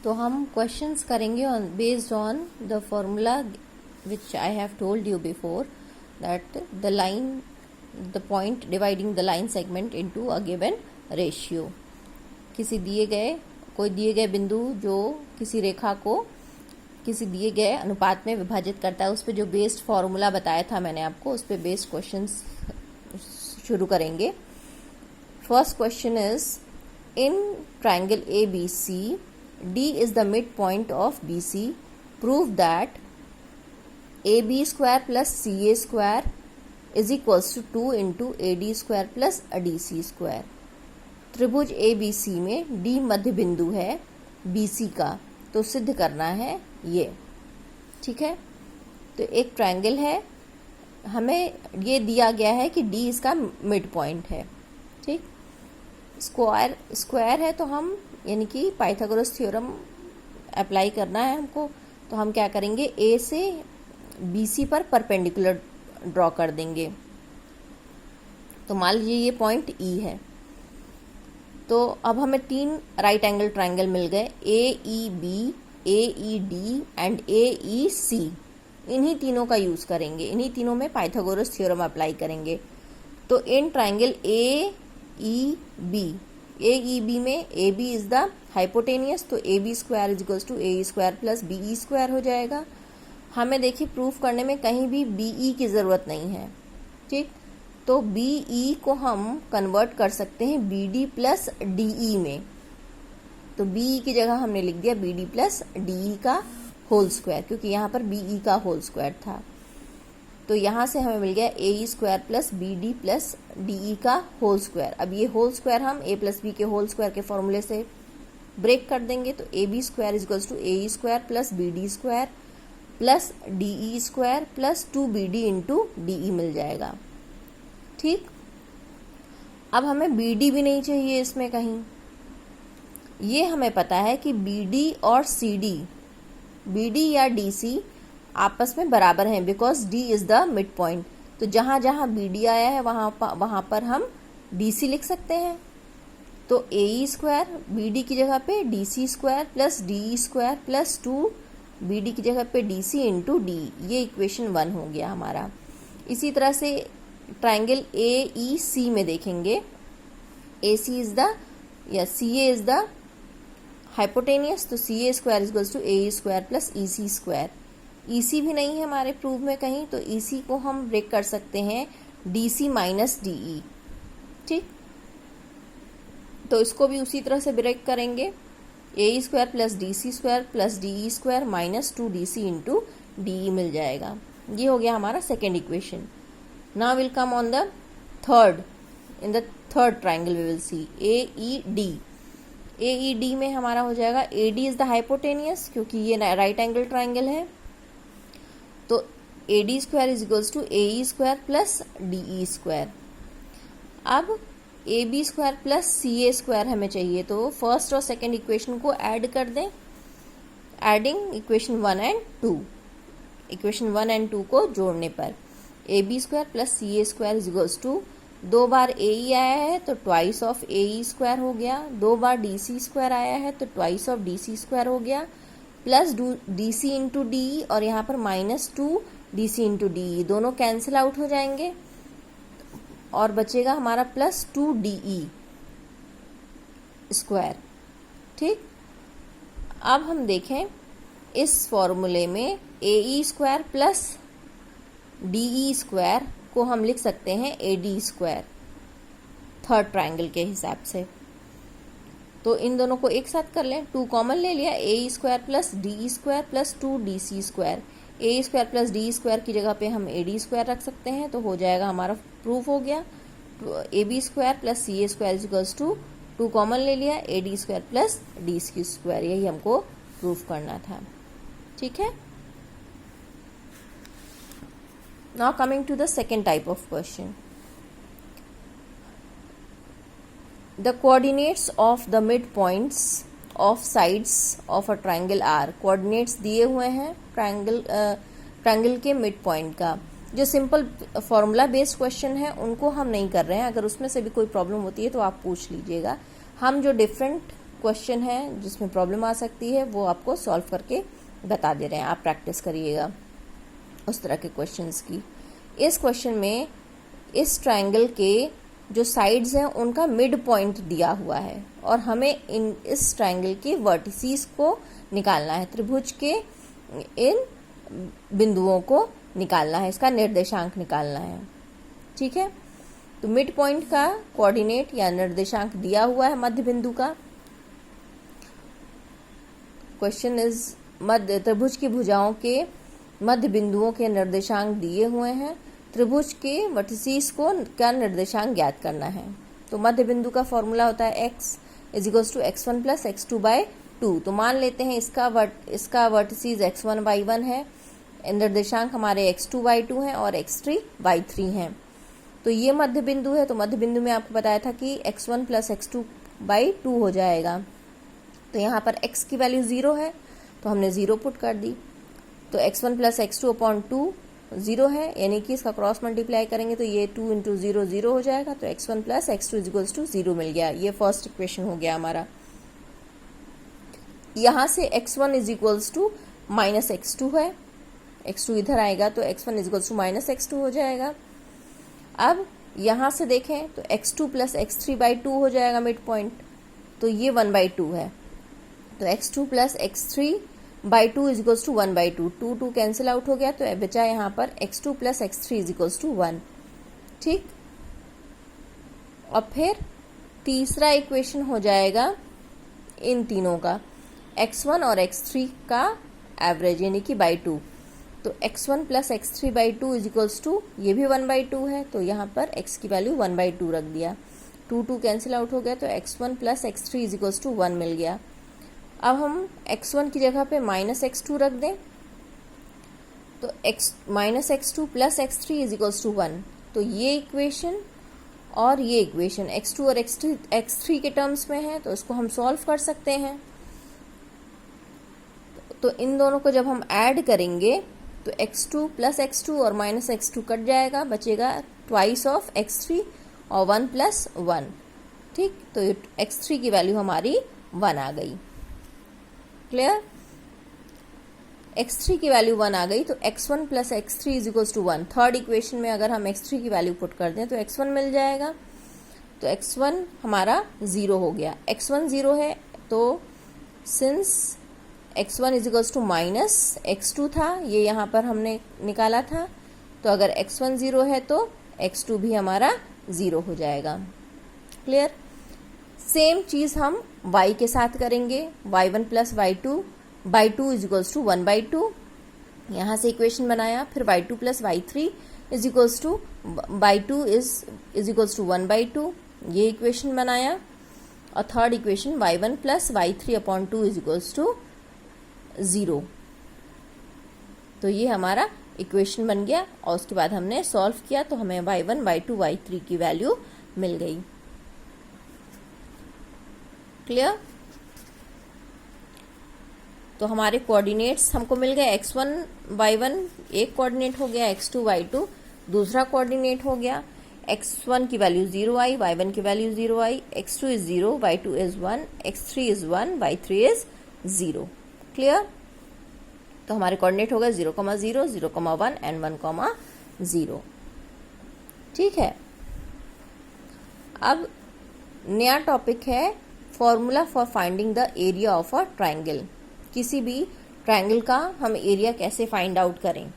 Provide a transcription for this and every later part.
तो हम क्वेश्चंस करेंगे based on the formula which I have told you before, that the point dividing the line segment into a given ratio. कोई दिए गए बिंदु जो किसी रेखा को किसी दिए गए अनुपात में विभाजित करता है, उस पर जो बेस्ड फॉर्मूला बताया था मैंने आपको, उस पर बेस्ड क्वेश्चंस शुरू करेंगे. First question is, in triangle ABC, D is the midpoint of BC. Prove that AB square plus CA square is equals to 2 into AD square plus ADC square. त्रिभुज ABC में D मध्य बिंदु है BC का, तो सिद्ध करना है ये. ठीक है, तो एक ट्रायंगल है, हमें ये दिया गया है कि D इसका मिड पॉइंट है. ठीक, स्क्वायर है, तो हम यानी कि पाइथागोरस थ्योरम अप्लाई करना है हमको. तो हम क्या करेंगे, A से BC पर परपेंडिकुलर ड्रॉ कर देंगे. तो मान लीजिए ये पॉइंट E है. तो अब हमें 3 राइट एंगल ट्रायंगल मिल गए, AEB, AED एंड AEC. इन्हीं तीनों का यूज करेंगे, इन्हीं तीनों में पाइथागोरस थ्योरम अप्लाई करेंगे. तो इन ट्रायंगल AEB में AB इज द हाइपोटेनियस, तो AB square is equals to AE square plus BE square हो जाएगा. हमें देखिए प्रूफ करने में कहीं भी BE की ज़रूरत नहीं है. ठीक, तो BE को हम कन्वर्ट कर सकते हैं BD प्लस DE में. तो BE की जगह हमने लिख दिया BD प्लस DE का होल स्क्वायर, क्योंकि यहाँ पर BE का होल स्क्वायर था. तो यहाँ से हमें मिल गया AE square plus BD plus DE का होल स्क्वायर. अब ये होल स्क्वायर हम A प्लस B के होल स्क्वायर के फॉर्मूले से ब्रेक कर देंगे. तो AB square is equals to AE square plus BD square plus DE square plus 2BD into DE मिल जाएगा. ठीक, अब हमें BD भी नहीं चाहिए इसमें कहीं. ये हमें पता है कि BD और BD या DC आपस में बराबर हैं, because D is the mid point. तो जहाँ जहाँ BD आया है वहाँ पर हम DC लिख सकते हैं. तो AE स्क्वायर BD की जगह पे DC square plus DE square plus 2BD की जगह पे DC इंटू D, ये इक्वेशन 1 हो गया हमारा. इसी तरह से ट्राइंगल AEC में देखेंगे, AC इज द या CA इज द हाइपोटेनियस, तो CA square is equals to AE square plus EC square. EC भी नहीं है हमारे प्रूफ में कहीं, तो EC को हम ब्रेक कर सकते हैं DC माइनस DE. ठीक, तो इसको भी उसी तरह से ब्रेक करेंगे, AE square plus DC square plus DE square minus 2DC into DE मिल जाएगा. ये हो गया हमारा second equation. Now will come on the third. In the third triangle we will see AED. AED में हमारा हो जाएगा AD इज द हाइपोटेनियस, क्योंकि ये राइट एंगल ट्राइंगल है. तो AD square is equals to AE square plus DE square. अब AB square plus CA square हमें चाहिए, तो फर्स्ट और सेकंड इक्वेशन को ऐड कर दें. Adding equation 1 and 2, equation 1 and 2 को जोड़ने पर AB square plus CA square is equals to, 2 बार AE आया है तो ट्वाइस ऑफ AE स्क्वायर हो गया, 2 बार DC स्क्वायर आया है तो ट्वाइस ऑफ DC स्क्वायर हो गया, प्लस DC इंटू DE, और यहाँ पर माइनस 2DC इंटू DE, दोनों कैंसिल आउट हो जाएंगे और बचेगा हमारा प्लस 2DE स्क्वायर. ठीक, अब हम देखें इस फॉर्मूले में AE square plus DE square को हम लिख सकते हैं AD स्क्वायर थर्ड ट्राइंगल के हिसाब से. तो इन दोनों को एक साथ कर लें, 2 कॉमन ले लिया, AE square plus DE square plus 2DC square. AE square plus DE square की जगह पे हम AD स्क्वायर रख सकते हैं, तो हो जाएगा हमारा प्रूफ हो गया. AB square plus CA square is equals to, 2 common ले लिया, AD square plus DC square. यही हमको प्रूफ करना था. ठीक है, now coming to the second type of question. The coordinates of the mid points of sides of a triangle are. Coordinates दिए हुए हैं ट्राइंगल के मिड पॉइंट का. जो सिंपल फॉर्मूला बेस्ड क्वेश्चन है उनको हम नहीं कर रहे हैं, अगर उसमें से भी कोई प्रॉब्लम होती है तो आप पूछ लीजिएगा. हम जो डिफरेंट क्वेश्चन है जिसमें प्रॉब्लम आ सकती है वो आपको सॉल्व करके बता दे रहे हैं, आप प्रैक्टिस करिएगा उस तरह के क्वेश्चंस की। इस क्वेश्चन में इस ट्रायंगल के जो साइड्स हैं उनका मिड पॉइंट दिया हुआ है और हमें इस ट्रायंगल के वर्टिसेस को निकालना है, त्रिभुज के इन बिंदुओं को निकालना है, इसका निर्देशांक निकालना है। ठीक है, तो मिड पॉइंट का कोऑर्डिनेट या निर्देशांक दिया हुआ है मध्य बिंदु का। क्वेश्चन इज मध्य त्रिभुज की भुजाओं के मध्य बिंदुओं के निर्देशांक दिए हुए हैं, त्रिभुज के वर्टिसेस को का निर्देशांक ज्ञात करना है। तो मध्य बिंदु का फॉर्मूला होता है x = x1 + x2/2। तो मान लेते हैं इसका वर्टिसेस x1 by 1 है, निर्देशांक हमारे x2 by 2 हैं और x3 by 3 हैं। तो ये मध्य बिंदु है, तो मध्य बिंदु में आपको बताया था कि x1 + x2 by 2 हो जाएगा। तो यहाँ पर x की वैल्यू 0 है तो हमने 0 पुट कर दी। तो x1 + x2/2 0 है, यानी कि इसका क्रॉस मल्टीप्लाई करेंगे तो ये 2 × 0 0 हो जाएगा। तो x1 + x2 = 0 मिल गया। ये फर्स्ट इक्वेशन हो गया हमारा। यहाँ से x1 = -x2 है, x2 इधर आएगा तो x1 = -x2 हो जाएगा। अब यहाँ से देखें तो x2 + x3/2 हो जाएगा मिड पॉइंट, तो ये 1/2 है। तो x2 + x3/2 = 1/2, 2 2 कैंसिल आउट हो गया तो बचा यहाँ पर x2 + x3 = 1। ठीक, और फिर तीसरा इक्वेशन हो जाएगा इन तीनों का x1 और x3 का एवरेज यानी कि by 2। तो x1 + x3/2 = ये भी 1/2 है, तो यहाँ पर x की वैल्यू 1/2 रख दिया। 2 2 कैंसिल आउट हो गया तो x1 + x3 = 1 मिल गया। अब हम x1 की जगह पे -x2 रख दें तो -x2 + x3 = 1। तो ये इक्वेशन और ये इक्वेशन x2 और x3 के टर्म्स में है तो इसको हम सॉल्व कर सकते हैं। तो इन दोनों को जब हम ऐड करेंगे तो x2 + x2 और -x2 कट जाएगा, बचेगा ट्वाइस ऑफ x3 और 1 + 1। ठीक, तो x3 की वैल्यू हमारी 1 आ गई। क्लियर, x3 की वैल्यू 1 आ गई तो x1 + x3 = 1। थर्ड इक्वेशन में अगर हम x3 की वैल्यू पुट कर दें तो x1 मिल जाएगा। तो x1 हमारा 0 हो गया। x1 0 है तो सिंस x1 = -x2 था, ये यहाँ पर हमने निकाला था, तो अगर x1 0 है तो x2 भी हमारा 0 हो जाएगा। क्लियर, सेम चीज़ हम y के साथ करेंगे, y1 + y2/2 = 1/2। यहाँ से इक्वेशन बनाया, फिर y2 + y3 = 1/2, ये इक्वेशन बनाया, और थर्ड इक्वेशन y1 + y3/2 = 0। तो ये हमारा इक्वेशन बन गया और उसके बाद हमने सॉल्व किया तो हमें y1, y2, y3 की वैल्यू मिल गई। क्लियर, तो हमारे कोऑर्डिनेट्स हमको मिल गए, x1 y1 एक कोऑर्डिनेट हो गया, x2 y2 दूसरा कोऑर्डिनेट हो गया। x1 की वैल्यू 0 आई, y1 की value 0 I, x2 is 0, y2 is 1, x3 is 1, y3 is 0। Clear, तो हमारे कोऑर्डिनेट हो गए 0, 0, 0, 1 एंड 1, 0। ठीक है, अब नया टॉपिक है formula for finding the area of a triangle. किसी भी ट्राइंगल का हम एरिया कैसे फाइंड आउट करें,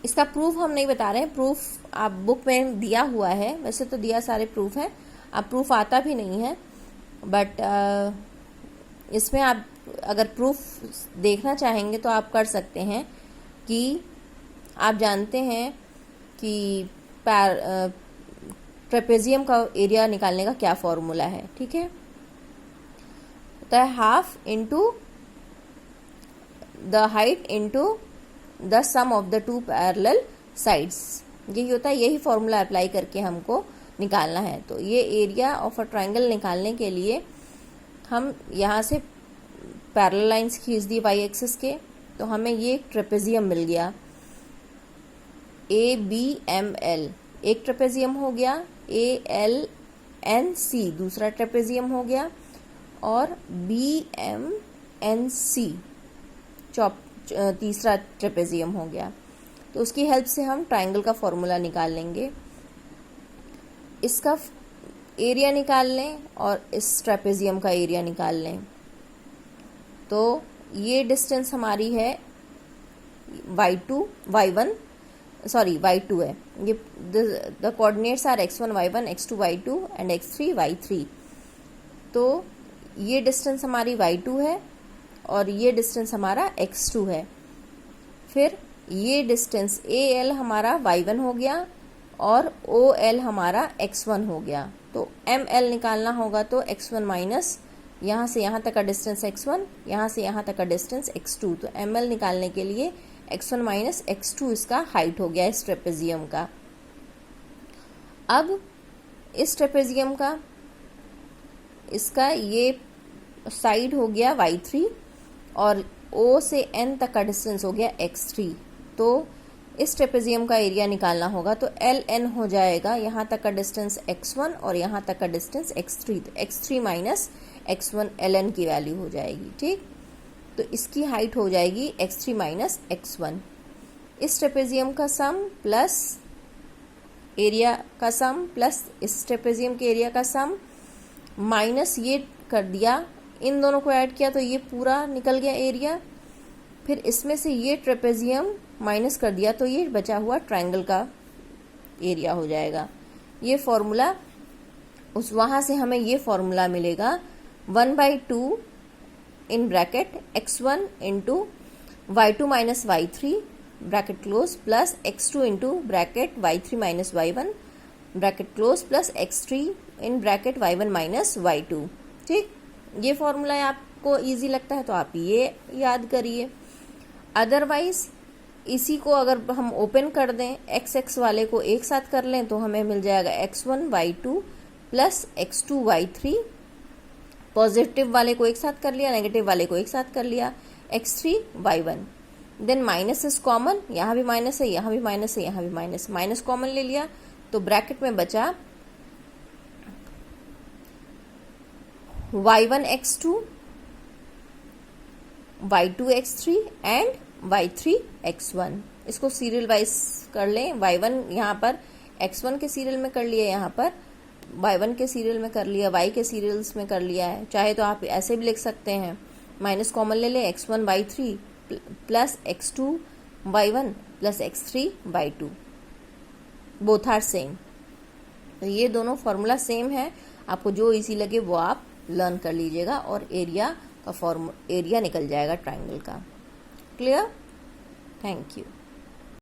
इसका प्रूफ हम नहीं बता रहे हैं। प्रूफ आप बुक में दिया हुआ है, वैसे तो दिया सारे प्रूफ है, आप प्रूफ आता भी नहीं है, बट इसमें आप अगर प्रूफ देखना चाहेंगे तो आप कर सकते हैं। कि आप जानते हैं कि ट्रेपेजियम का एरिया निकालने का क्या फॉर्मूला है, ठीक है, होता है half into the height into the sum of the two parallel sides. यही होता है, यही फॉर्मूला अप्लाई करके हमको निकालना है। तो ये एरिया ऑफ अ ट्राइंगल निकालने के लिए हम यहाँ से पैरेलल लाइंस खींच दी वाई एक्सिस के, तो हमें ये ट्रेपेजियम मिल गया ABML, एक ट्रेपेजियम हो गया, ALNC दूसरा ट्रेपेजियम हो गया, और BMNC तीसरा ट्रेपेजियम हो गया। तो उसकी हेल्प से हम ट्राइंगल का फॉर्मूला निकाल लेंगे। इसका एरिया निकाल लें और इस ट्रेपेजियम का एरिया निकाल लें। तो ये डिस्टेंस हमारी है y2 है। ये the coordinates are x1 y1 x2 y2 and x3 y3। तो ये डिस्टेंस हमारी y2 है और ये डिस्टेंस हमारा x2 है। फिर ये डिस्टेंस AL हमारा y1 हो गया और OL हमारा x1 हो गया। तो ML निकालना होगा तो x1 माइनस यहाँ से यहाँ तक का डिस्टेंस x1, यहाँ से यहाँ तक का डिस्टेंस x2। तो ML निकालने के लिए x1 माइनस x2 इसका हाइट हो गया इस ट्रेपेजियम का। अब इस ट्रेपेजियम का इसका ये साइड हो गया y3 और O से N तक का डिस्टेंस हो गया x3। तो इस ट्रेपेजियम का एरिया निकालना होगा तो LN हो जाएगा यहाँ तक का डिस्टेंस x1 और यहाँ तक का डिस्टेंस x3। तो x3 माइनस x1 LN की वैल्यू हो जाएगी। ठीक, तो इसकी हाइट हो जाएगी x3 माइनस x1। इस ट्रेपेजियम का सम प्लस एरिया का सम प्लस इस ट्रेपेजियम के एरिया का सम माइनस ये कर दिया, इन दोनों को ऐड किया तो ये पूरा निकल गया एरिया। फिर इसमें से ये ट्रेपेजियम माइनस कर दिया तो ये बचा हुआ ट्रायंगल का एरिया हो जाएगा। ये फॉर्मूला उस वहाँ से हमें ये फॉर्मूला मिलेगा 1/2 in bracket x1 into y2 minus y3 bracket close plus x2 into bracket y3 minus y1 bracket close plus x3 in bracket y1 minus y2। ठीक, ये फॉर्मूला आपको इजी लगता है तो आप ये याद करिए। अदरवाइज इसी को अगर हम ओपन कर दें, x वाले को एक साथ कर लें तो हमें मिल जाएगा x1 y2 plus x2 y3। Positive वाले को एक साथ कर लिया, नेगेटिव वाले को एक साथ कर लिया, x3 y1। Then minus is common, यहाँ भी माइनस है, यहाँ भी माइनस है, यहाँ भी माइनस, माइनस कॉमन ले लिया तो ब्रैकेट में बचा y1 x2 y2 x3 and y3 x1। इसको सीरियल वाइज कर लें। y1 यहाँ पर x1 के सीरियल में कर लिया, यहाँ पर y1 के सीरियल में कर लिया, y के सीरियल्स में कर लिया है। चाहे तो आप ऐसे भी लिख सकते हैं, माइनस कॉमन ले लें, x1 y3 plus x2 y1 plus x3 y2, both are same. तो ये दोनों फॉर्मूला सेम है, आपको जो इजी लगे वो आप लर्न कर लीजिएगा और एरिया निकल जाएगा ट्रायंगल का। क्लियर? Thank you.